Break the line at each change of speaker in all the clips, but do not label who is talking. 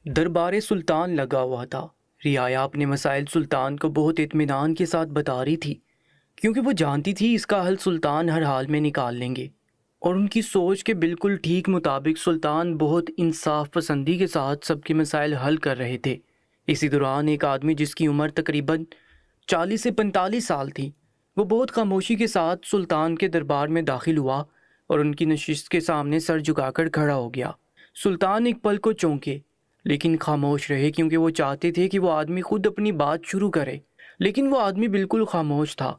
دربار سلطان لگا ہوا تھا۔ رعایا اپنے مسائل سلطان کو بہت اطمینان کے ساتھ بتا رہی تھی، کیونکہ وہ جانتی تھی اس کا حل سلطان ہر حال میں نکال لیں گے، اور ان کی سوچ کے بالکل ٹھیک مطابق سلطان بہت انصاف پسندی کے ساتھ سب کے مسائل حل کر رہے تھے۔ اسی دوران ایک آدمی جس کی عمر تقریباً 40 سے 45 سال تھی، وہ بہت خاموشی کے ساتھ سلطان کے دربار میں داخل ہوا اور ان کی نشست کے سامنے سر جھکا کر کھڑا ہو گیا۔ سلطان ایک پل کو چونکے لیکن خاموش رہے، کیونکہ وہ چاہتے تھے کہ وہ آدمی خود اپنی بات شروع کرے، لیکن وہ آدمی بالکل خاموش تھا،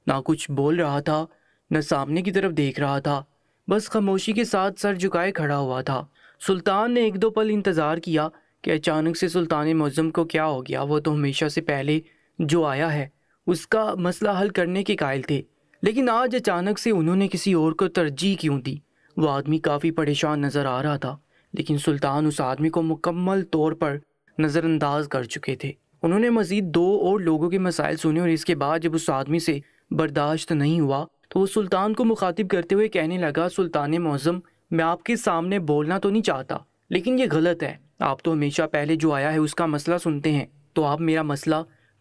نہ کچھ بول رہا تھا، نہ سامنے کی طرف دیکھ رہا تھا، بس خاموشی کے ساتھ سر جھکائے کھڑا ہوا تھا۔ سلطان نے ایک دو پل انتظار کیا کہ اچانک سے سلطان معظم کو کیا ہو گیا۔ وہ تو ہمیشہ سے پہلے جو آیا ہے اس کا مسئلہ حل کرنے کے قائل تھے، لیکن آج اچانک سے انہوں نے کسی اور کو ترجیح کیوں دی؟ وہ آدمی کافی پریشان نظر آ رہا تھا، لیکن سلطان اس آدمی کو مکمل طور پر نظر انداز کر چکے تھے۔ انہوں نے مزید دو اور لوگوں کے مسائل سنے، اور اس کے بعد جب اس آدمی سے برداشت نہیں ہوا تو وہ سلطان کو مخاطب کرتے ہوئے کہنے لگا، سلطان معظم، میں آپ کے سامنے بولنا تو نہیں چاہتا، لیکن یہ غلط ہے۔ آپ تو ہمیشہ پہلے جو آیا ہے اس کا مسئلہ سنتے ہیں، تو آپ میرا مسئلہ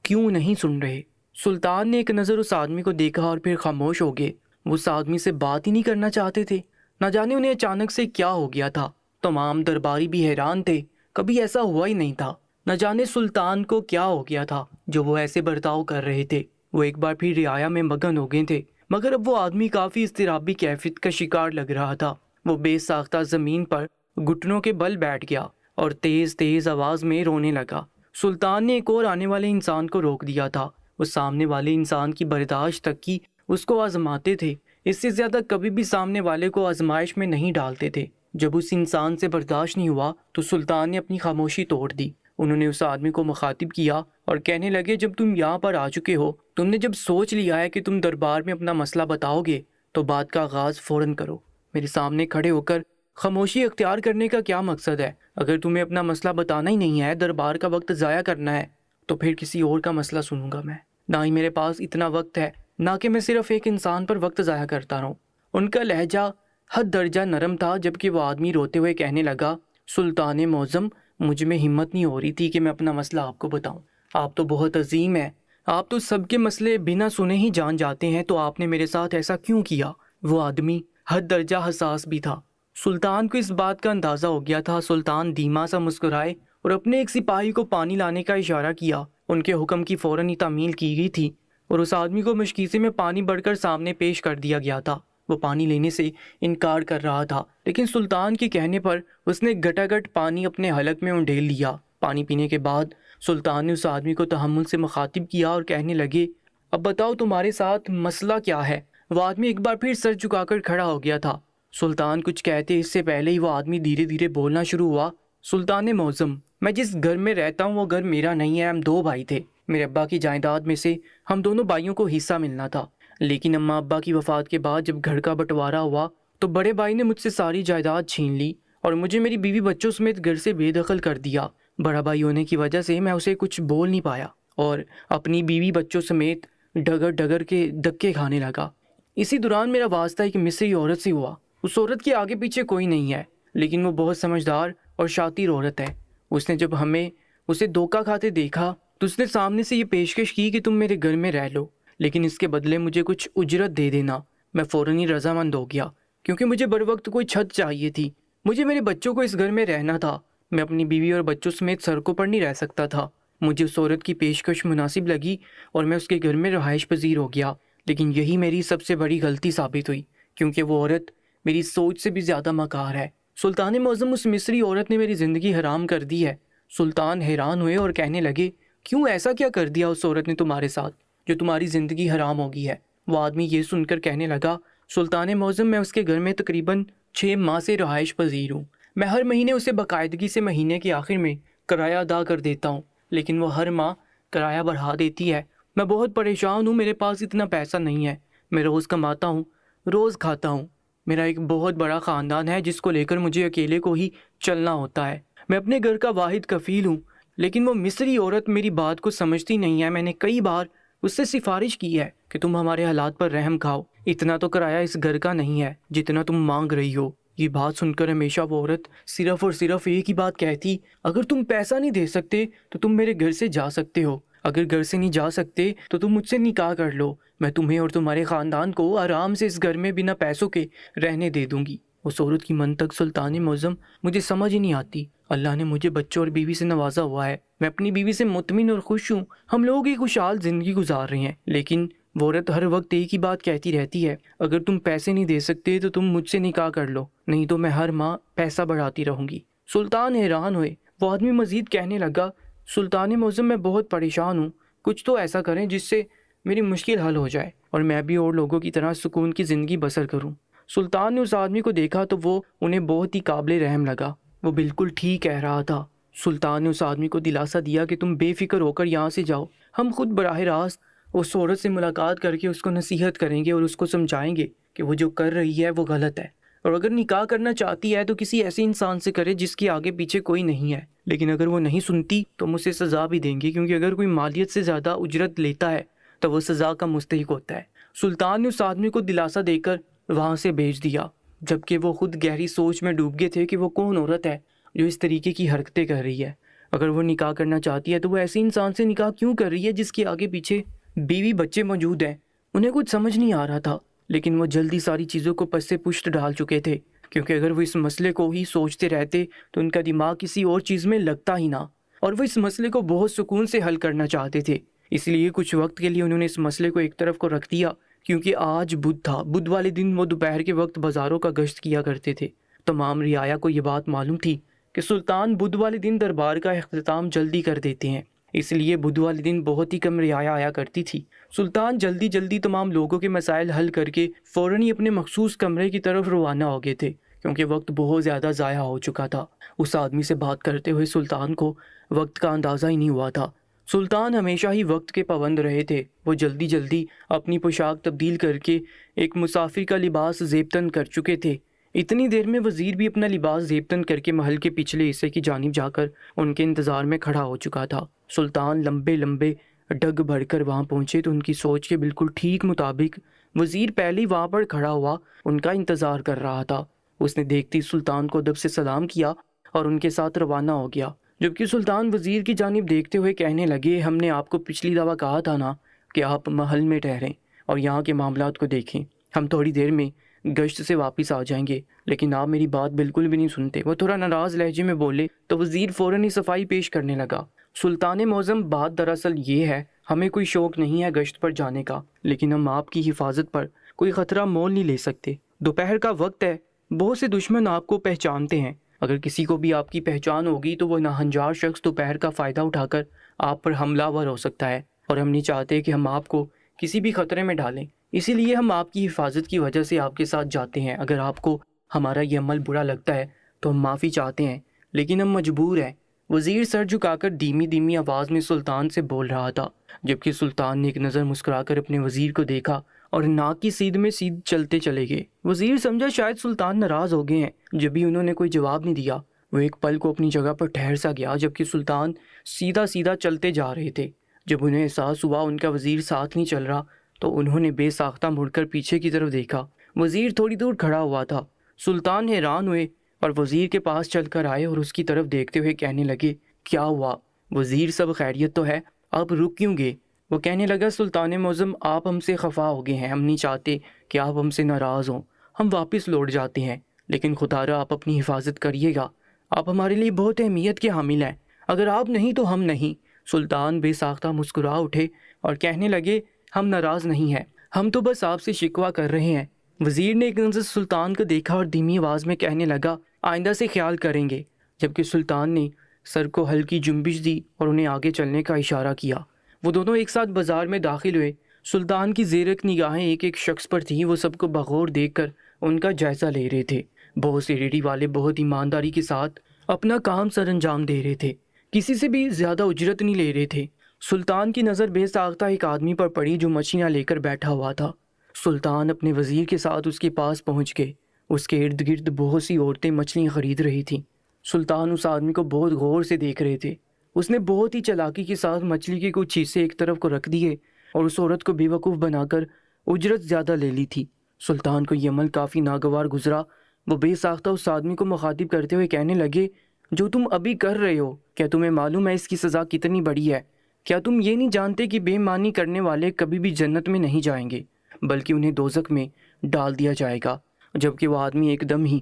کیوں نہیں سن رہے؟ سلطان نے ایک نظر اس آدمی کو دیکھا اور پھر خاموش ہو گئے۔ وہ اس آدمی سے بات ہی نہیں کرنا چاہتے تھے۔ نہ جانے انہیں اچانک سے کیا ہو گیا تھا۔ تمام درباری بھی حیران تھے، کبھی ایسا ہوا ہی نہیں تھا۔ نہ جانے سلطان کو کیا ہو گیا تھا جو وہ ایسے برتاؤ کر رہے تھے۔ وہ ایک بار پھر رعایا میں مگن ہو گئے تھے، مگر اب وہ آدمی کافی اضطرابی کیفیت کا شکار لگ رہا تھا۔ وہ بے ساختہ زمین پر گھٹنوں کے بل بیٹھ گیا اور تیز تیز آواز میں رونے لگا۔ سلطان نے ایک اور آنے والے انسان کو روک دیا تھا۔ وہ سامنے والے انسان کی برداشت تک کی اس کو آزماتے تھے، اس سے زیادہ کبھی بھی سامنے والے کو آزمائش میں نہیں ڈالتے تھے۔ جب اس انسان سے برداشت نہیں ہوا تو سلطان نے اپنی خاموشی توڑ دی۔ انہوں نے اس آدمی کو مخاطب کیا اور کہنے لگے، جب تم یہاں پر آ چکے ہو، تم نے جب سوچ لیا ہے کہ تم دربار میں اپنا مسئلہ بتاؤ گے، تو بات کا آغاز فوراً کرو۔ میرے سامنے کھڑے ہو کر خاموشی اختیار کرنے کا کیا مقصد ہے؟ اگر تمہیں اپنا مسئلہ بتانا ہی نہیں ہے، دربار کا وقت ضائع کرنا ہے، تو پھر کسی اور کا مسئلہ سنوں گا میں۔ نہ ہی میرے پاس اتنا وقت ہے، نہ کہ میں صرف ایک انسان پر وقت ضائع کرتا رہوں۔ ان کا لہجہ حد درجہ نرم تھا، جبکہ وہ آدمی روتے ہوئے کہنے لگا، سلطان معظم، مجھ میں ہمت نہیں ہو رہی تھی کہ میں اپنا مسئلہ آپ کو بتاؤں۔ آپ تو بہت عظیم ہیں، آپ تو سب کے مسئلے بنا سنے ہی جان جاتے ہیں، تو آپ نے میرے ساتھ ایسا کیوں کیا؟ وہ آدمی حد درجہ حساس بھی تھا۔ سلطان کو اس بات کا اندازہ ہو گیا تھا۔ سلطان دھیما سا مسکرائے اور اپنے ایک سپاہی کو پانی لانے کا اشارہ کیا۔ ان کے حکم کی فوراً ہی تعمیل کی گئی تھی اور اس آدمی کو مشکیزے میں پانی بڑھ کر سامنے پیش کر دیا گیا تھا۔ وہ پانی لینے سے انکار کر رہا تھا، لیکن سلطان کے کہنے پر اس نے گھٹا گھٹ پانی اپنے حلق میں انڈیل لیا۔ پانی پینے کے بعد سلطان نے اس آدمی کو تحمل سے مخاطب کیا اور کہنے لگے، اب بتاؤ تمہارے ساتھ مسئلہ کیا ہے؟ وہ آدمی ایک بار پھر سر جھکا کر کھڑا ہو گیا تھا۔ سلطان کچھ کہتے اس سے پہلے ہی وہ آدمی دھیرے دھیرے بولنا شروع ہوا، سلطان معظم، میں جس گھر میں رہتا ہوں وہ گھر میرا نہیں ہے۔ ہم دو بھائی تھے، میرے ابا کی جائیداد میں سے ہم دونوں بھائیوں کو حصہ ملنا تھا، لیکن اماں ابا کی وفات کے بعد جب گھر کا بٹوارا ہوا تو بڑے بھائی نے مجھ سے ساری جائیداد چھین لی اور مجھے میری بیوی بچوں سمیت گھر سے بے دخل کر دیا۔ بڑا بھائی ہونے کی وجہ سے میں اسے کچھ بول نہیں پایا اور اپنی بیوی بچوں سمیت ڈگر ڈگر کے دھکے کھانے لگا۔ اسی دوران میرا واسطہ ایک مصری عورت سے ہوا۔ اس عورت کے آگے پیچھے کوئی نہیں ہے، لیکن وہ بہت سمجھدار اور شاطر عورت ہے۔ اس نے جب ہمیں اسے دھوکہ کھاتے دیکھا تو اس نے سامنے سے یہ پیشکش کی کہ تم میرے گھر میں رہ لو، لیکن اس کے بدلے مجھے کچھ اجرت دے دینا۔ میں فوراً ہی رضامند ہو گیا، کیونکہ مجھے بر وقت کوئی چھت چاہیے تھی۔ مجھے میرے بچوں کو اس گھر میں رہنا تھا، میں اپنی بیوی اور بچوں سمیت سڑکوں پر نہیں رہ سکتا تھا۔ مجھے اس عورت کی پیشکش مناسب لگی اور میں اس کے گھر میں رہائش پذیر ہو گیا، لیکن یہی میری سب سے بڑی غلطی ثابت ہوئی، کیونکہ وہ عورت میری سوچ سے بھی زیادہ مکار ہے۔ سلطان معظم، اس مصری عورت نے میری زندگی حرام کر دی ہے۔ سلطان حیران ہوئے اور کہنے لگے، کیوں، ایسا کیا کر دیا اس عورت نے تمہارے ساتھ جو تمہاری زندگی حرام ہو گئی ہے؟ وہ آدمی یہ سن کر کہنے لگا، سلطان معظم، میں اس کے گھر میں تقریباً 6 ماہ سے رہائش پذیر ہوں۔ میں ہر مہینے اسے باقاعدگی سے مہینے کے آخر میں کرایہ ادا کر دیتا ہوں، لیکن وہ ہر ماہ کرایہ بڑھا دیتی ہے۔ میں بہت پریشان ہوں، میرے پاس اتنا پیسہ نہیں ہے۔ میں روز کماتا ہوں، روز کھاتا ہوں۔ میرا ایک بہت بڑا خاندان ہے جس کو لے کر مجھے اکیلے کو ہی چلنا ہوتا ہے۔ میں اپنے گھر کا واحد کفیل ہوں، لیکن وہ مصری عورت میری بات کو سمجھتی نہیں ہے۔ میں نے کئی بار اس سے سفارش کی ہے کہ تم ہمارے حالات پر رحم کھاؤ۔ اتنا تو کرایہ اس گھر کا نہیں ہے جتنا تم مانگ رہی ہو۔ یہ بات سن کر ہمیشہ وہ عورت صرف اور صرف ایک ہی بات کہتی، اگر تم پیسہ نہیں دے سکتے تو تم میرے گھر سے جا سکتے ہو، اگر گھر سے نہیں جا سکتے تو تم مجھ سے نکاح کر لو، میں تمہیں اور تمہارے خاندان کو آرام سے اس گھر میں بنا پیسوں کے رہنے دے دوں گی۔ اس عورت کی منطق سلطان معظم مجھے سمجھ ہی نہیں آتی۔ اللہ نے مجھے بچوں اور بیوی سے نوازا ہوا ہے، میں اپنی بیوی سے مطمئن اور خوش ہوں، ہم لوگ ایک خوشحال زندگی گزار رہے ہیں، لیکن وہ عورت ہر وقت ایک ہی بات کہتی رہتی ہے، اگر تم پیسے نہیں دے سکتے تو تم مجھ سے نکاح کر لو، نہیں تو میں ہر ماہ پیسہ بڑھاتی رہوں گی۔ سلطان حیران ہوئے۔ وہ آدمی مزید کہنے لگا، سلطان معظم میں بہت پریشان ہوں، کچھ تو ایسا کریں جس سے میری مشکل حل ہو جائے اور میں بھی اور لوگوں کی طرح سکون کی زندگی بسر کروں۔ سلطان نے اس آدمی کو دیکھا تو وہ انہیں بہت ہی قابل رحم لگا، وہ بالکل ٹھیک کہہ رہا تھا۔ سلطان نے اس آدمی کو دلاسا دیا کہ تم بے فکر ہو کر یہاں سے جاؤ، ہم خود براہ راست اس عورت سے ملاقات کر کے اس کو نصیحت کریں گے اور اس کو سمجھائیں گے کہ وہ جو کر رہی ہے وہ غلط ہے، اور اگر نکاح کرنا چاہتی ہے تو کسی ایسے انسان سے کرے جس کے آگے پیچھے کوئی نہیں ہے، لیکن اگر وہ نہیں سنتی تو ہم اسے سزا بھی دیں گے، کیونکہ اگر کوئی مالیت سے زیادہ اجرت لیتا ہے تو وہ سزا کا مستحق ہوتا ہے۔ سلطان نے اس آدمی کو دلاسا دے کر وہاں سے بھیج دیا، جبکہ وہ خود گہری سوچ میں ڈوب گئے تھے کہ وہ کون عورت ہے جو اس طریقے کی حرکتیں کر رہی ہے۔ اگر وہ نکاح کرنا چاہتی ہے تو وہ ایسے انسان سے نکاح کیوں کر رہی ہے جس کے آگے پیچھے بیوی بچے موجود ہیں؟ انہیں کچھ سمجھ نہیں آ رہا تھا، لیکن وہ جلدی ساری چیزوں کو پس سے پشت ڈال چکے تھے، کیونکہ اگر وہ اس مسئلے کو ہی سوچتے رہتے تو ان کا دماغ کسی اور چیز میں لگتا ہی نہ، اور وہ اس مسئلے کو بہت سکون سے حل کرنا چاہتے تھے۔ اس لیے کچھ وقت کے لیے انہوں نے اس مسئلے کو ایک طرف کو رکھ دیا، کیونکہ آج بدھ تھا۔ بدھ والے دن وہ دوپہر کے وقت بازاروں کا گشت کیا کرتے تھے۔ تمام رعایا کو یہ بات معلوم تھی کہ سلطان بدھ والے دن دربار کا اختتام جلدی کر دیتے ہیں، اس لیے بدھ والے دن بہت ہی کم رعایا آیا کرتی تھی۔ سلطان جلدی جلدی تمام لوگوں کے مسائل حل کر کے فوراً ہی اپنے مخصوص کمرے کی طرف روانہ ہو گئے تھے، کیونکہ وقت بہت زیادہ ضائع ہو چکا تھا۔ اس آدمی سے بات کرتے ہوئے سلطان کو وقت کا اندازہ ہی نہیں ہوا تھا۔ سلطان ہمیشہ ہی وقت کے پابند رہے تھے۔ وہ جلدی جلدی اپنی پوشاک تبدیل کر کے ایک مسافر کا لباس زیبتن کر چکے تھے۔ اتنی دیر میں وزیر بھی اپنا لباس زیبتن کر کے محل کے پچھلے حصے کی جانب جا کر ان کے انتظار میں کھڑا ہو چکا تھا۔ سلطان لمبے لمبے ڈگ بھر کر وہاں پہنچے تو ان کی سوچ کے بالکل ٹھیک مطابق وزیر پہلے ہی وہاں پر کھڑا ہوا ان کا انتظار کر رہا تھا۔ اس نے دیکھتے ہی سلطان کو ادب سے سلام کیا اور ان کے ساتھ روانہ ہو گیا، جبکہ سلطان وزیر کی جانب دیکھتے ہوئے کہنے لگے، ہم نے آپ کو پچھلی دفعہ کہا تھا نا کہ آپ محل میں ٹھہریں اور یہاں کے معاملات کو دیکھیں، ہم تھوڑی دیر میں گشت سے واپس آ جائیں گے، لیکن آپ میری بات بالکل بھی نہیں سنتے۔ وہ تھوڑا ناراض لہجے میں بولے تو وزیر فوراً ہی صفائی پیش کرنے لگا، سلطان معظم بات دراصل یہ ہے، ہمیں کوئی شوق نہیں ہے گشت پر جانے کا، لیکن ہم آپ کی حفاظت پر کوئی خطرہ مول نہیں لے سکتے۔ دوپہر کا وقت ہے، بہت سے دشمن آپ کو پہچانتے ہیں، اگر کسی کو بھی آپ کی پہچان ہوگی تو وہ ناہنجار شخص دوپہر کا فائدہ اٹھا کر آپ پر حملہ ور ہو سکتا ہے، اور ہم نہیں چاہتے کہ ہم آپ کو کسی بھی خطرے میں ڈالیں، اسی لیے ہم آپ کی حفاظت کی وجہ سے آپ کے ساتھ جاتے ہیں۔ اگر آپ کو ہمارا یہ عمل برا لگتا ہے تو ہم معافی چاہتے ہیں، لیکن ہم مجبور ہیں۔ وزیر سر جھکا کر دھیمی دھیمی آواز میں سلطان سے بول رہا تھا، جبکہ سلطان نے ایک نظر مسکرا کر اپنے وزیر کو دیکھا اور ناک کی سیدھ میں سیدھ چلتے چلے گئے۔ وزیر سمجھا شاید سلطان ناراض ہو گئے ہیں، جب بھی انہوں نے کوئی جواب نہیں دیا۔ وہ ایک پل کو اپنی جگہ پر ٹھہر سا گیا، جبکہ سلطان سیدھا سیدھا چلتے جا رہے تھے۔ جب انہیں احساس ہوا ان کا وزیر ساتھ نہیں چل رہا تو انہوں نے بے ساختہ مڑ کر پیچھے کی طرف دیکھا۔ وزیر تھوڑی دور کھڑا ہوا تھا۔ سلطان حیران ہوئے اور وزیر کے پاس چل کر آئے اور اس کی طرف دیکھتے ہوئے کہنے لگے، کیا ہوا وزیر، سب خیریت تو ہے؟ آپ رک کیوں گئے؟ وہ کہنے لگا، سلطان معظم آپ ہم سے خفا ہو گئے ہیں، ہم نہیں چاہتے کہ آپ ہم سے ناراض ہوں، ہم واپس لوٹ جاتے ہیں، لیکن خدا را آپ اپنی حفاظت کریے گا، آپ ہمارے لیے بہت اہمیت کے حامل ہیں، اگر آپ نہیں تو ہم نہیں۔ سلطان بے ساختہ مسکرا اٹھے اور کہنے لگے، ہم ناراض نہیں ہیں، ہم تو بس آپ سے شکوہ کر رہے ہیں۔ وزیر نے ایک نظر سلطان کو دیکھا اور دھیمی آواز میں کہنے لگا، آئندہ سے خیال کریں گے، جبکہ سلطان نے سر کو ہلکی جنبش دی اور انہیں آگے چلنے کا اشارہ کیا۔ وہ دونوں ایک ساتھ بازار میں داخل ہوئے۔ سلطان کی زیرک نگاہیں ایک ایک شخص پر تھیں، وہ سب کو بغور دیکھ کر ان کا جائزہ لے رہے تھے۔ بہت سے ریڑھی والے بہت ایمانداری کے ساتھ اپنا کام سر انجام دے رہے تھے، کسی سے بھی زیادہ اجرت نہیں لے رہے تھے۔ سلطان کی نظر بے ساختہ ایک آدمی پر پڑی جو مچھلیاں لے کر بیٹھا ہوا تھا۔ سلطان اپنے وزیر کے ساتھ اس کے پاس پہنچ گئے۔ اس کے ارد گرد بہت سی عورتیں مچھلیاں خرید رہی تھیں۔ سلطان اس آدمی کو بہت غور سے دیکھ رہے تھے۔ اس نے بہت ہی چالاکی کے ساتھ مچھلی کے کچھ حصے ایک طرف کو رکھ دیے اور اس عورت کو بے وقوف بنا کر اجرت زیادہ لے لی تھی۔ سلطان کو یہ عمل کافی ناگوار گزرا۔ وہ بے ساختہ اس آدمی کو مخاطب کرتے ہوئے کہنے لگے، جو تم ابھی کر رہے ہو، کیا تمہیں معلوم ہے اس کی سزا کتنی بڑی ہے؟ کیا تم یہ نہیں جانتے کہ بے ایمانی کرنے والے کبھی بھی جنت میں نہیں جائیں گے، بلکہ انہیں دوزخ میں ڈال دیا جائے گا؟ جبکہ وہ آدمی ایک دم ہی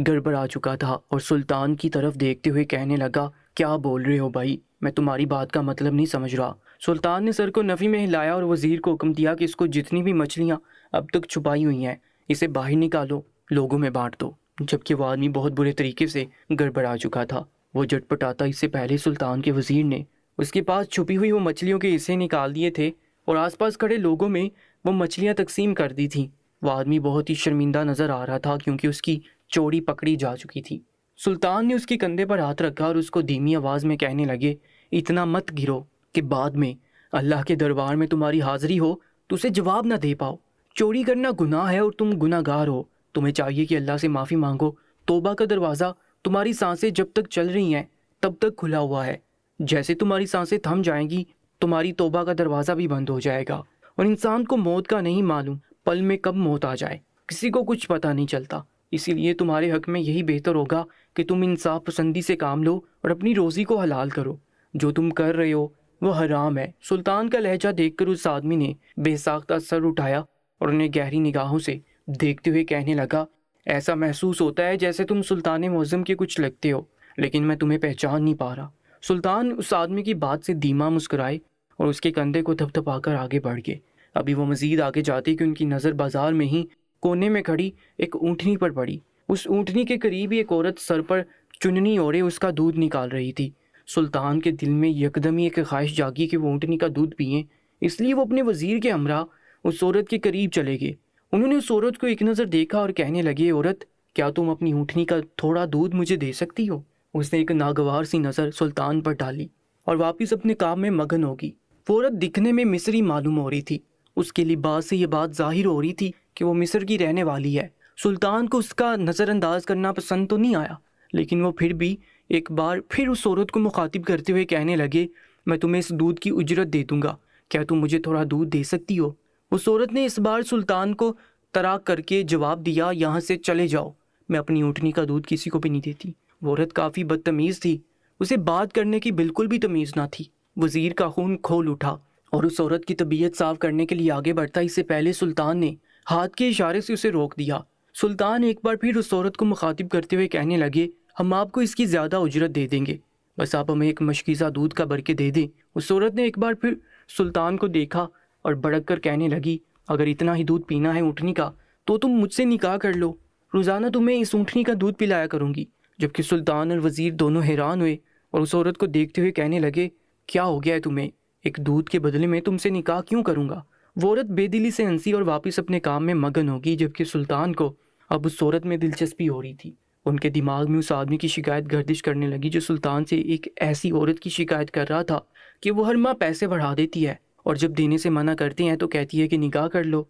گڑبڑا چکا تھا اور سلطان کی طرف دیکھتے ہوئے کہنے لگا، کیا بول رہے ہو بھائی؟ میں تمہاری بات کا مطلب نہیں سمجھ رہا۔ سلطان نے سر کو نفی میں ہلایا اور وزیر کو حکم دیا کہ اس کو جتنی بھی مچھلیاں اب تک چھپائی ہوئی ہیں اسے باہر نکالو، لوگوں میں بانٹ دو۔ جبکہ وہ آدمی بہت برے طریقے سے گڑبڑا چکا تھا۔ وہ جھٹ پٹاتا اس سے پہلے سلطان کے وزیر نے اس کے پاس چھپی ہوئی وہ مچھلیوں کے حصے نکال دیے تھے اور آس پاس کھڑے لوگوں میں وہ مچھلیاں تقسیم کر دی تھیں۔ وہ آدمی بہت ہی شرمندہ نظر آ رہا تھا کیونکہ اس کی چوری پکڑی جا چکی تھی۔ سلطان نے اس کے کندھے پر ہاتھ رکھا اور اس کو دھیمی آواز میں کہنے لگے، اتنا مت گرو کہ بعد میں اللہ کے دربار میں تمہاری حاضری ہو تو اسے جواب نہ دے پاؤ۔ چوری کرنا گناہ ہے اور تم گناہ گار ہو۔ تمہیں چاہیے کہ اللہ سے معافی مانگو۔ توبہ کا دروازہ تمہاری سانسیں جب تک چل رہی ہیں تب تک کھلا ہوا ہے، جیسے تمہاری سانسیں تھم جائیں گی تمہاری توبہ کا دروازہ بھی بند ہو جائے گا۔ اور انسان کو موت کا نہیں معلوم پل میں کب موت آ جائے، کسی کو کچھ پتہ نہیں چلتا۔ اسی لیے تمہارے حق میں یہی بہتر ہوگا کہ تم انصاف پسندی سے کام لو اور اپنی روزی کو حلال کرو۔ جو تم کر رہے ہو وہ حرام ہے۔ سلطان کا لہجہ دیکھ کر اس آدمی نے بے ساختہ سر اٹھایا اور انہیں گہری نگاہوں سے دیکھتے ہوئے کہنے لگا، ایسا محسوس ہوتا ہے جیسے تم سلطان معظم کے کچھ لگتے ہو، لیکن میں تمہیں پہچان نہیں پا رہا۔ سلطان اس آدمی کی بات سے دھیما مسکرائے اور اس کے کندھے کو تھپ تھپا کر آگے بڑھ گئے۔ ابھی وہ مزید آگے جاتے کہ ان کی نظر بازار میں ہی کونے میں کھڑی ایک اونٹنی پر پڑی۔ اس اونٹنی کے قریب ہی ایک عورت سر پر چننی اوڑھے اس کا دودھ نکال رہی تھی۔ سلطان کے دل میں یکدم ہی ایک خواہش جاگی کہ وہ اونٹنی کا دودھ پئیں، اس لیے وہ اپنے وزیر کے ہمراہ اس عورت کے قریب چلے گئے۔ انہوں نے اس عورت کو ایک نظر دیکھا اور کہنے لگے، عورت، کیا تم اپنی اونٹنی کا تھوڑا دودھ مجھے دے سکتی ہو؟ اس نے ایک ناگوار سی نظر سلطان پر ڈالی اور واپس اپنے کام میں مگن ہوگی۔ وہ عورت دکھنے میں مصری معلوم ہو رہی تھی۔ اس کے لباس سے یہ بات ظاہر ہو رہی تھی کہ وہ مصر کی رہنے والی ہے۔ سلطان کو اس کا نظر انداز کرنا پسند تو نہیں آیا، لیکن وہ پھر بھی ایک بار پھر اس عورت کو مخاطب کرتے ہوئے کہنے لگے، میں تمہیں اس دودھ کی اجرت دے دوں گا، کیا تم مجھے تھوڑا دودھ دے سکتی ہو؟ اس عورت نے اس بار سلطان کو طراق کر کے جواب دیا، یہاں سے چلے جاؤ، میں اپنی اونٹنی کا دودھ کسی کو بھی نہیں دیتی۔ وہ عورت کافی بدتمیز تھی، اسے بات کرنے کی بالکل بھی تمیز نہ تھی۔ وزیر کا خون کھول اٹھا اور اس عورت کی طبیعت صاف کرنے کے لیے آگے بڑھتا، اس سے پہلے سلطان نے ہاتھ کے اشارے سے اسے روک دیا۔ سلطان ایک بار پھر اس عورت کو مخاطب کرتے ہوئے کہنے لگے، ہم آپ کو اس کی زیادہ اجرت دے دیں گے، بس آپ ہمیں ایک مشکیزہ دودھ کا برقع دے دیں۔ اس عورت نے ایک بار پھر سلطان کو دیکھا اور بڑک کر کہنے لگی، اگر اتنا ہی دودھ پینا ہے اونٹنی کا تو تم مجھ سے نکاح کر لو، روزانہ تمہیں اس اونٹنی کا دودھ پلایا کروں گی۔ جبکہ سلطان اور وزیر دونوں حیران ہوئے اور اس عورت کو دیکھتے ہوئے کہنے لگے، کیا ہو گیا ہے تمہیں؟ ایک دودھ کے بدلے میں تم سے نکاح کیوں کروں گا؟ وہ عورت بے دلی سے ہنسی اور واپس اپنے کام میں مگن ہوگی، جبکہ سلطان کو اب اس عورت میں دلچسپی ہو رہی تھی۔ ان کے دماغ میں اس آدمی کی شکایت گردش کرنے لگی جو سلطان سے ایک ایسی عورت کی شکایت کر رہا تھا کہ وہ ہر ماہ پیسے بڑھا دیتی ہے اور جب دینے سے منع کرتے ہیں تو کہتی ہے کہ نکاح کر لو۔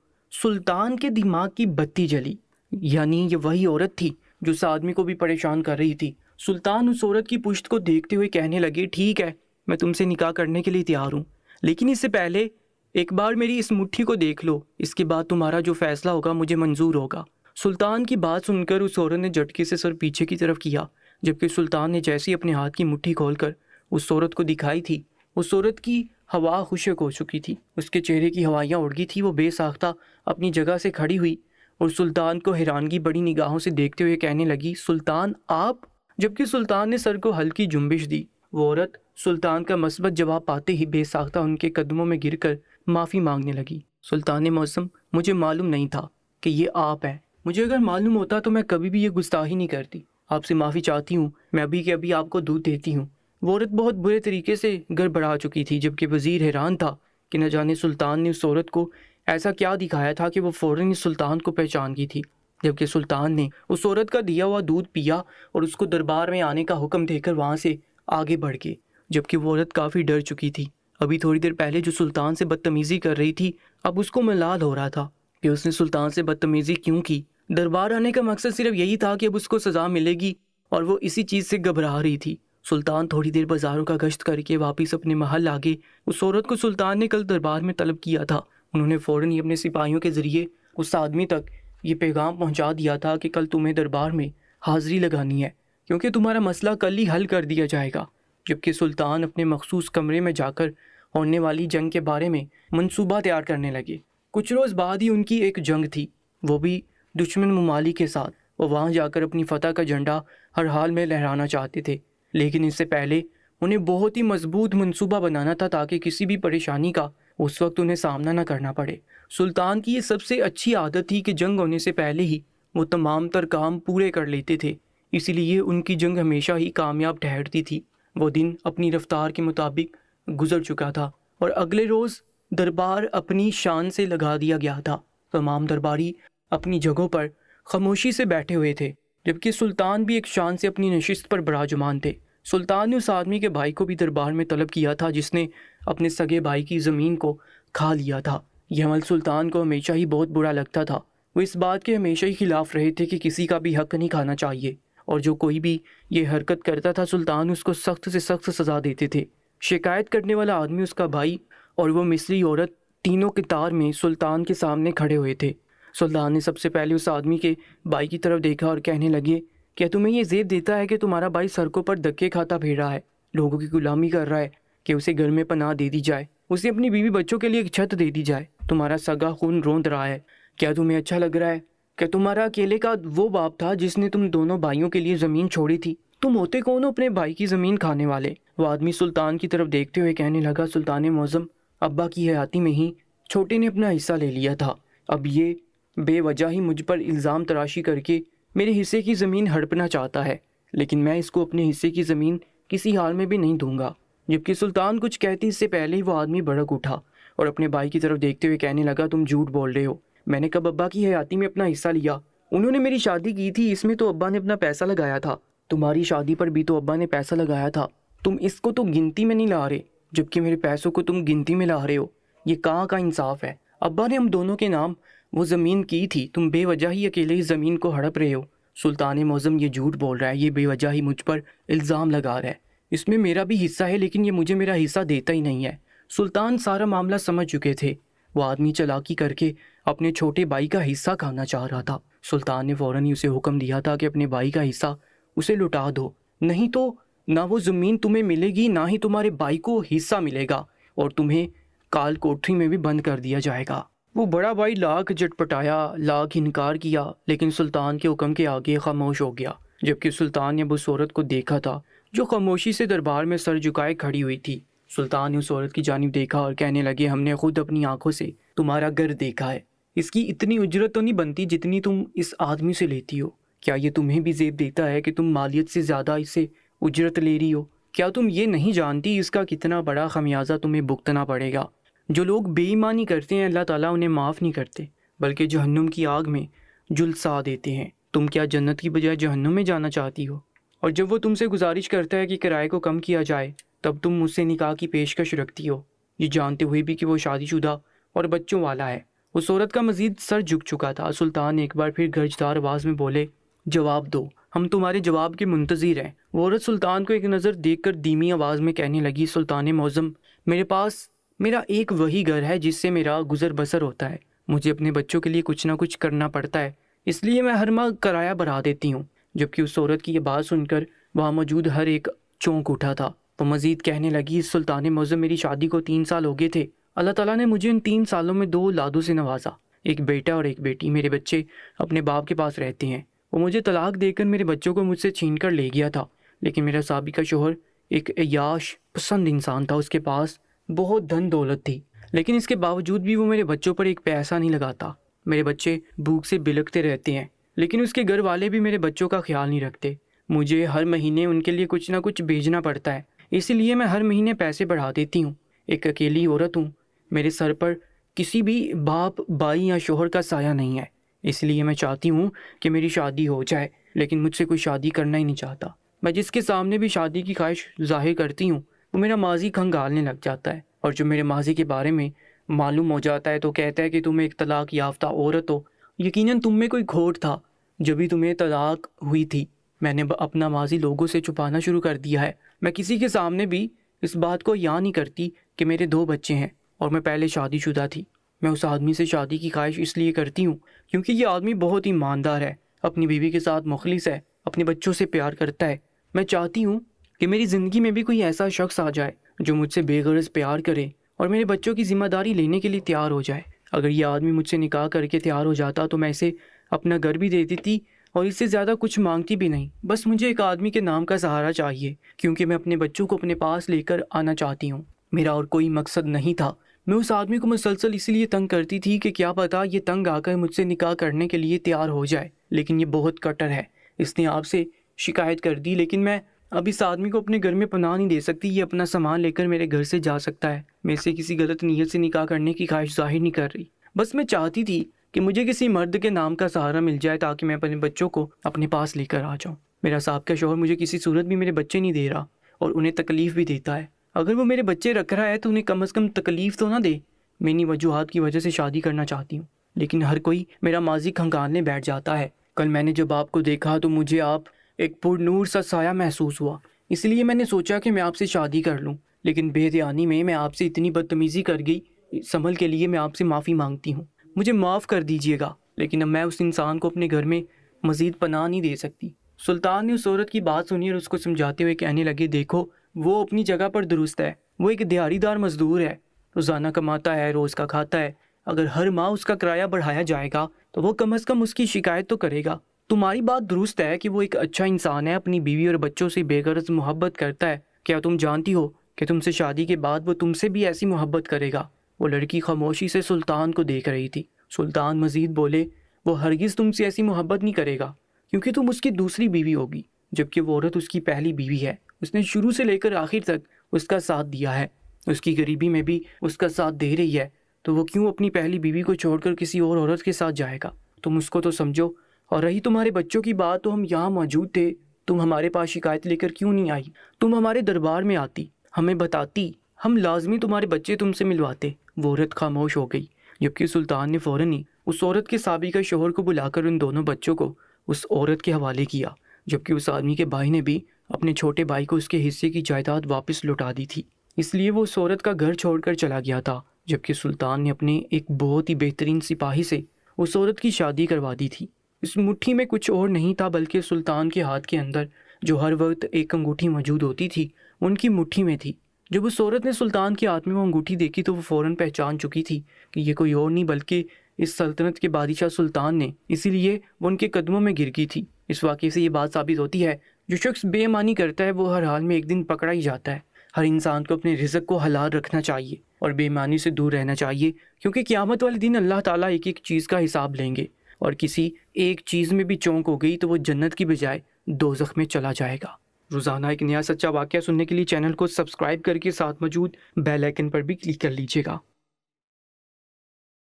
سلطان کے دماغ کی بتی جلی، یعنی یہ وہی عورت تھی جو اس آدمی کو بھی پریشان کر رہی تھی۔ سلطان اس عورت کی پشت کو دیکھتے ہوئے کہنے لگے، ٹھیک ہے، میں تم سے نکاح کرنے کے لیے تیار ہوں، لیکن اس سے پہلے ایک بار میری اس مٹھی کو دیکھ لو، اس کے بعد تمہارا جو فیصلہ ہوگا مجھے منظور ہوگا۔ سلطان کی بات سن کر اس عورت نے جھٹکے سے سر پیچھے کی طرف کیا، جبکہ سلطان نے جیسے ہی اپنے ہاتھ کی مٹھی کھول کر اس عورت کو دکھائی تھی، اس عورت کی ہوا خشک ہو چکی تھی، اس کے چہرے کی ہوائیاں اڑ گئی تھی۔ وہ بے ساختہ اپنی جگہ سے کھڑی ہوئی اور سلطان کو حیرانگی بڑی نگاہوں سے دیکھتے ہوئے کہنے لگی، سلطان آپ؟ جبکہ سلطان نے سر کو ہلکی جنبش دی۔ وہ عورت سلطان کا مثبت جواب پاتے ہی بے ساختہ ان کے قدموں میں گر کر معافی مانگنے لگی۔ سلطان معظم، مجھے معلوم نہیں تھا کہ یہ آپ ہیں، مجھے اگر معلوم ہوتا تو میں کبھی بھی یہ گستاخی نہیں کرتی، آپ سے معافی چاہتی ہوں، میں ابھی کے ابھی آپ کو دودھ دیتی ہوں۔ وہ عورت بہت برے طریقے سے گڑبڑا چکی تھی، جبکہ وزیر حیران تھا کہ نہ جانے سلطان نے اس عورت کو ایسا کیا دکھایا تھا کہ وہ فوراً اس سلطان کو پہچان گئی تھی۔ جبکہ سلطان نے اس عورت کا دیا ہوا دودھ پیا اور اس کو دربار میں آنے کا حکم دے کر وہاں سے آگے بڑھ گئے، جبکہ وہ عورت کافی ڈر چکی تھی۔ ابھی تھوڑی دیر پہلے جو سلطان سے بدتمیزی کر رہی تھی، اب اس کو ملال ہو رہا تھا کہ اس نے سلطان سے بدتمیزی کیوں کی۔ دربار آنے کا مقصد صرف یہی تھا کہ اب اس کو سزا ملے گی اور وہ اسی چیز سے گھبرا رہی تھی۔ سلطان تھوڑی دیر بازاروں کا گشت کر کے واپس اپنے محل آ گئے۔ اس عورت کو سلطان نے کل دربار میں طلب کیا تھا۔ انہوں نے فوراً ہی اپنے سپاہیوں کے ذریعے اس آدمی تک یہ پیغام پہنچا دیا تھا کہ کل تمہیں دربار میں حاضری لگانی ہے کیونکہ تمہارا مسئلہ کل ہی حل کر دیا جائے گا۔ جبکہ سلطان اپنے مخصوص کمرے میں جا کر ہونے والی جنگ کے بارے میں منصوبہ تیار کرنے لگے۔ کچھ روز بعد ہی ان کی ایک جنگ تھی، وہ بھی دشمن ممالک کے ساتھ۔ وہ وہاں جا کر اپنی فتح کا جھنڈا ہر حال میں لہرانا چاہتے تھے، لیکن اس سے پہلے انہیں بہت ہی مضبوط منصوبہ بنانا تھا تاکہ کسی بھی پریشانی کا اس وقت انہیں سامنا نہ کرنا پڑے۔ سلطان کی یہ سب سے اچھی عادت تھی کہ جنگ ہونے سے پہلے ہی وہ تمام تر کام پورے کر لیتے تھے، اسی لیے ان کی جنگ ہمیشہ ہی کامیاب ٹھہرتی تھی۔ وہ دن اپنی رفتار کے مطابق گزر چکا تھا اور اگلے روز دربار اپنی شان سے لگا دیا گیا تھا۔ تمام درباری اپنی جگہوں پر خاموشی سے بیٹھے ہوئے تھے، جبکہ سلطان بھی ایک شان سے اپنی نشست پر براجمان تھے۔ سلطان نے اس آدمی کے بھائی کو بھی دربار میں طلب کیا تھا جس نے اپنے سگے بھائی کی زمین کو کھا لیا تھا۔ یہ عمل سلطان کو ہمیشہ ہی بہت برا لگتا تھا۔ وہ اس بات کے ہمیشہ ہی خلاف رہے تھے کہ کسی کا بھی حق نہیں کھانا چاہیے، اور جو کوئی بھی یہ حرکت کرتا تھا سلطان اس کو سخت سے سخت سزا دیتے تھے۔ شکایت کرنے والا آدمی، اس کا بھائی اور وہ مصری عورت تینوں قطار میں سلطان کے سامنے کھڑے ہوئے تھے۔ سلطان نے سب سے پہلے اس آدمی کے بھائی کی طرف دیکھا اور کہنے لگے، کیا تمہیں یہ زیب دیتا ہے کہ تمہارا بھائی سڑکوں پر دھکے کھاتا پھر رہا ہے، لوگوں کی غلامی کر رہا ہے، کہ اسے گھر میں پناہ دے دی جائے، اسے اپنی بیوی بچوں کے لیے ایک چھت دے دی جائے؟ تمہارا سگا خون روند رہا ہے، کیا تمہیں اچھا لگ رہا ہے؟ کیا تمہارا اکیلے کا وہ باپ تھا جس نے تم دونوں بھائیوں کے لیے زمین چھوڑی تھی؟ تم ہوتے کون ہو اپنے بھائی کی زمین کھانے والے؟ وہ آدمی سلطان کی طرف دیکھتے ہوئے کہنے لگا، سلطان معظم، ابا کی حیاتی میں ہی چھوٹے نے اپنا حصہ لے لیا تھا، اب یہ بے وجہ ہی مجھ پر الزام تراشی کر کے میرے حصے کی زمین ہڑپنا چاہتا ہے، لیکن میں اس کو اپنے حصے کی زمین کسی حال میں بھی نہیں دوں گا۔ جبکہ سلطان کچھ کہتے اس سے پہلے ہی وہ آدمی بھڑک اٹھا اور اپنے بھائی کی طرف دیکھتے ہوئے کہنے لگا، تم جھوٹ بول رہے ہو، میں نے کب ابا کی حیاتی میں اپنا حصہ لیا؟ انہوں نے میری شادی کی تھی، اس میں تو ابا نے اپنا پیسہ لگایا تھا، تمہاری شادی پر بھی تو ابا نے پیسہ لگایا تھا، تم اس کو تو گنتی میں نہیں لا رہے، جبکہ میرے پیسوں کو تم گنتی میں لا رہے ہو۔ یہ کہاں کا انصاف ہے؟ ابا نے ہم دونوں کے نام وہ زمین کی تھی، تم بے وجہ ہی اکیلے ہی زمین کو ہڑپ رہے ہو۔ سلطان معظم یہ جھوٹ بول رہا ہے، یہ بے وجہ ہی مجھ پر الزام لگا رہا ہے، اس میں میرا بھی حصہ ہے لیکن یہ مجھے میرا حصہ دیتا ہی نہیں ہے۔ سلطان سارا معاملہ سمجھ چکے تھے، وہ آدمی چالاکی کر کے اپنے چھوٹے بھائی کا حصہ کھانا چاہ رہا تھا۔ سلطان نے فوراً ہی اسے حکم دیا تھا کہ اپنے بھائی کا حصہ اسے لوٹا دو، نہیں تو نہ وہ زمین تمہیں ملے گی، نہ ہی تمہارے بھائی کو حصہ ملے گا، اور تمہیں کال کوٹری میں بھی بند کر دیا جائے گا۔ وہ بڑا بھائی لاکھ جھٹپٹایا، لاکھ انکار کیا، لیکن سلطان کے حکم کے آگے خاموش ہو گیا۔ جبکہ سلطان نے اب اس عورت کو دیکھا تھا جو خاموشی سے دربار میں سر جھکائے کھڑی ہوئی تھی۔ سلطان نے اس عورت کی جانب دیکھا اور کہنے لگے، ہم نے خود اپنی آنکھوں سے تمہارا گھر دیکھا ہے، اس کی اتنی اجرت تو نہیں بنتی جتنی تم اس آدمی سے لیتی ہو۔ کیا یہ تمہیں بھی زیب دیتا ہے کہ تم مالیت سے زیادہ اسے اجرت لے رہی ہو؟ کیا تم یہ نہیں جانتی اس کا کتنا بڑا خمیازہ تمہیں بھگتنا پڑے گا؟ جو لوگ بے ایمانی کرتے ہیں اللہ تعالیٰ انہیں معاف نہیں کرتے بلکہ جہنم کی آگ میں جلسا دیتے ہیں۔ تم کیا جنت کی بجائے جہنم میں جانا چاہتی ہو؟ اور جب وہ تم سے گزارش کرتا ہے کہ کرائے کو کم کیا جائے تب تم مجھ سے نکاح کی پیشکش رکھتی ہو، یہ جانتے ہوئے بھی کہ وہ شادی شدہ اور بچوں والا ہے۔ اس عورت کا مزید سر جھک چکا تھا۔ سلطان ایک بار پھر گرجدار آواز میں بولے، جواب دو، ہم تمہارے جواب کے منتظر ہیں۔ وہ عورت سلطان کو ایک نظر دیکھ کر دھیمی آواز میں کہنے لگی، سلطان معظم، میرے پاس میرا ایک وہی گھر ہے جس سے میرا گزر بسر ہوتا ہے، مجھے اپنے بچوں کے لیے کچھ نہ کچھ کرنا پڑتا ہے، اس لیے میں ہر ماہ کرایہ بڑھا دیتی ہوں۔ جبکہ اس عورت کی یہ بات سن کر وہاں موجود ہر ایک چونک اٹھا تھا۔ وہ مزید کہنے لگی، سلطان معظم، میری شادی کو 3 سال ہو گئے تھے، اللہ تعالیٰ نے مجھے ان 3 سالوں میں 2 اولادوں سے نوازا، ایک بیٹا اور ایک بیٹی۔ میرے بچے اپنے باپ کے پاس رہتے ہیں۔ وہ مجھے طلاق دے کر میرے بچوں کو مجھ سے چھین کر لے گیا تھا، لیکن میرا سابقہ شوہر ایک عیاش پسند انسان تھا، اس کے پاس بہت دھن دولت تھی، لیکن اس کے باوجود بھی وہ میرے بچوں پر ایک پیسہ نہیں لگاتا۔ میرے بچے بھوک سے بلکتے رہتے ہیں، لیکن اس کے گھر والے بھی میرے بچوں کا خیال نہیں رکھتے۔ مجھے ہر مہینے ان کے لیے کچھ نہ کچھ بھیجنا پڑتا ہے، اسی لیے میں ہر مہینے پیسے بڑھا دیتی ہوں۔ ایک اکیلی عورت ہوں، میرے سر پر کسی بھی باپ، بھائی یا شوہر کا سایہ نہیں ہے، اس لیے میں چاہتی ہوں کہ میری شادی ہو جائے، لیکن مجھ سے کوئی شادی کرنا ہی نہیں چاہتا۔ میں جس کے سامنے بھی شادی کی خواہش ظاہر کرتی ہوں وہ میرا ماضی کھنگالنے لگ جاتا ہے، اور جو میرے ماضی کے بارے میں معلوم ہو جاتا ہے تو کہتا ہے کہ تم ایک طلاق یافتہ عورت ہو، یقیناً تم میں کوئی کھوٹ تھا جبھی تمہیں طلاق ہوئی تھی۔ میں نے اپنا ماضی لوگوں سے چھپانا شروع کر دیا ہے، میں کسی کے سامنے بھی اس بات کو یاد نہیں کرتی کہ میرے 2 بچے ہیں اور میں پہلے شادی شدہ تھی۔ میں اس آدمی سے شادی کی خواہش اس لیے کرتی ہوں کیونکہ یہ آدمی بہت ایماندار ہے، اپنی بیوی کے ساتھ مخلص ہے، اپنے بچوں سے پیار کرتا ہے۔ میں چاہتی ہوں کہ میری زندگی میں بھی کوئی ایسا شخص آ جائے جو مجھ سے بے غرض پیار کرے اور میرے بچوں کی ذمہ داری لینے کے لیے تیار ہو جائے۔ اگر یہ آدمی مجھ سے نکاح کر کے تیار ہو جاتا تو میں اسے اپنا گھر بھی دے دیتی اور اس سے زیادہ کچھ مانگتی بھی نہیں۔ بس مجھے ایک آدمی کے نام کا سہارا چاہیے کیونکہ میں اپنے بچوں کو اپنے پاس لے کر آنا چاہتی ہوں۔ میرا اور کوئی مقصد نہیں تھا۔ میں اس آدمی کو مسلسل اس لیے تنگ کرتی تھی کہ کیا پتا یہ تنگ آ کر مجھ سے نکاح کرنے کے لیے تیار ہو جائے، لیکن یہ بہت کٹر ہے۔ اس نے آپ سے شکایت کر دی، لیکن میں اب اس آدمی کو اپنے گھر میں پناہ نہیں دے سکتی۔ یہ اپنا سامان لے کر میرے گھر سے جا سکتا ہے۔ میں اسے کسی غلط نیت سے نکاح کرنے کی خواہش ظاہر نہیں کر رہی، بس میں چاہتی تھی کہ مجھے کسی مرد کے نام کا سہارا مل جائے تاکہ میں اپنے بچوں کو اپنے پاس لے کر آ جاؤں۔ میرا سابقہ شوہر مجھے کسی صورت بھی میرے بچے نہیں دے رہا اور انہیں تکلیف بھی دیتا ہے۔ اگر وہ میرے بچے رکھ رہا ہے تو انہیں کم از کم تکلیف تو نہ دے۔ میں انہیں وجوہات کی وجہ سے شادی کرنا چاہتی ہوں، لیکن ہر کوئی میرا ماضی کھنگالنے بیٹھ جاتا ہے۔ کل میں نے جب آپ کو دیکھا تو مجھے آپ ایک پر نور سا سایہ محسوس ہوا، اس لیے میں نے سوچا کہ میں آپ سے شادی کر لوں، لیکن بے دھیانی میں آپ سے اتنی بدتمیزی کر گئی۔ اس عمل کے لیے میں آپ سے معافی مانگتی ہوں، مجھے معاف کر دیجیے گا، لیکن اب میں اس انسان کو اپنے گھر میں مزید پناہ نہیں دے سکتی۔ سلطان نے اس عورت کی بات سنی اور اس کو سمجھاتے ہوئے کہنے لگے، دیکھو وہ اپنی جگہ پر درست ہے، وہ ایک دیہڑی دار مزدور ہے، روزانہ کماتا ہے، روز کا کھاتا ہے۔ اگر ہر ماہ اس کا کرایہ بڑھایا جائے گا تو وہ کم از کم اس کی شکایت تو کرے گا۔ تمہاری بات درست ہے کہ وہ ایک اچھا انسان ہے، اپنی بیوی اور بچوں سے بے غرض محبت کرتا ہے۔ کیا تم جانتی ہو کہ تم سے شادی کے بعد وہ تم سے بھی ایسی محبت کرے گا؟ وہ لڑکی خاموشی سے سلطان کو دیکھ رہی تھی۔ سلطان مزید بولے، وہ ہرگز تم سے ایسی محبت نہیں کرے گا کیونکہ تم اس کی دوسری بیوی ہوگی، جبکہ وہ عورت اس کی پہلی بیوی ہے۔ اس نے شروع سے لے کر آخر تک اس کا ساتھ دیا ہے، اس کی غریبی میں بھی اس کا ساتھ دے رہی ہے، تو وہ کیوں اپنی پہلی بیوی کو چھوڑ کر کسی اور عورت کے ساتھ جائے گا؟ تم اس کو تو سمجھو۔ اور رہی تمہارے بچوں کی بات، تو ہم یہاں موجود تھے، تم ہمارے پاس شکایت لے کر کیوں نہیں آئی؟ تم ہمارے دربار میں آتی، ہمیں بتاتی، ہم لازمی تمہارے بچے تم سے ملواتے۔ وہ عورت خاموش ہو گئی، جبکہ سلطان نے فوراً ہی اس عورت کے سابقہ شوہر کو بلا کر ان دونوں بچوں کو اس عورت کے حوالے کیا، جبکہ اس آدمی کے بھائی نے بھی اپنے چھوٹے بھائی کو اس کے حصے کی جائیداد واپس لوٹا دی تھی، اس لیے وہ اس عورت کا گھر چھوڑ کر چلا گیا تھا، جبکہ سلطان نے اپنے ایک بہت ہی بہترین سپاہی سے اس عورت کی شادی کروا دی تھی۔ اس مٹھی میں کچھ اور نہیں تھا بلکہ سلطان کے ہاتھ کے اندر جو ہر وقت ایک انگوٹھی موجود ہوتی تھی، ان کی مٹھی میں تھی۔ جب اس عورت نے سلطان کے ہاتھ میں وہ انگوٹھی دیکھی تو وہ فوراً پہچان چکی تھی کہ یہ کوئی اور نہیں بلکہ اس سلطنت کے بادشاہ سلطان نے، اسی لیے وہ ان کے قدموں میں گر گئی تھی۔ اس واقعے سے یہ بات ثابت ہوتی ہے، جو شخص بے ایمانی کرتا ہے وہ ہر حال میں ایک دن پکڑا ہی جاتا ہے۔ ہر انسان کو اپنے رزق کو حلال رکھنا چاہیے اور بے ایمانی سے دور رہنا چاہیے، کیونکہ قیامت والے دن اللہ تعالیٰ ایک ایک چیز کا حساب لیں گے، اور کسی ایک چیز میں بھی چونک ہو گئی تو وہ جنت کی بجائے دوزخ میں چلا جائے گا۔ روزانہ ایک نیا سچا واقعہ سننے کے لیے چینل کو سبسکرائب کر کے ساتھ موجود بیل آئیکن پر بھی کلک کر لیجیے گا۔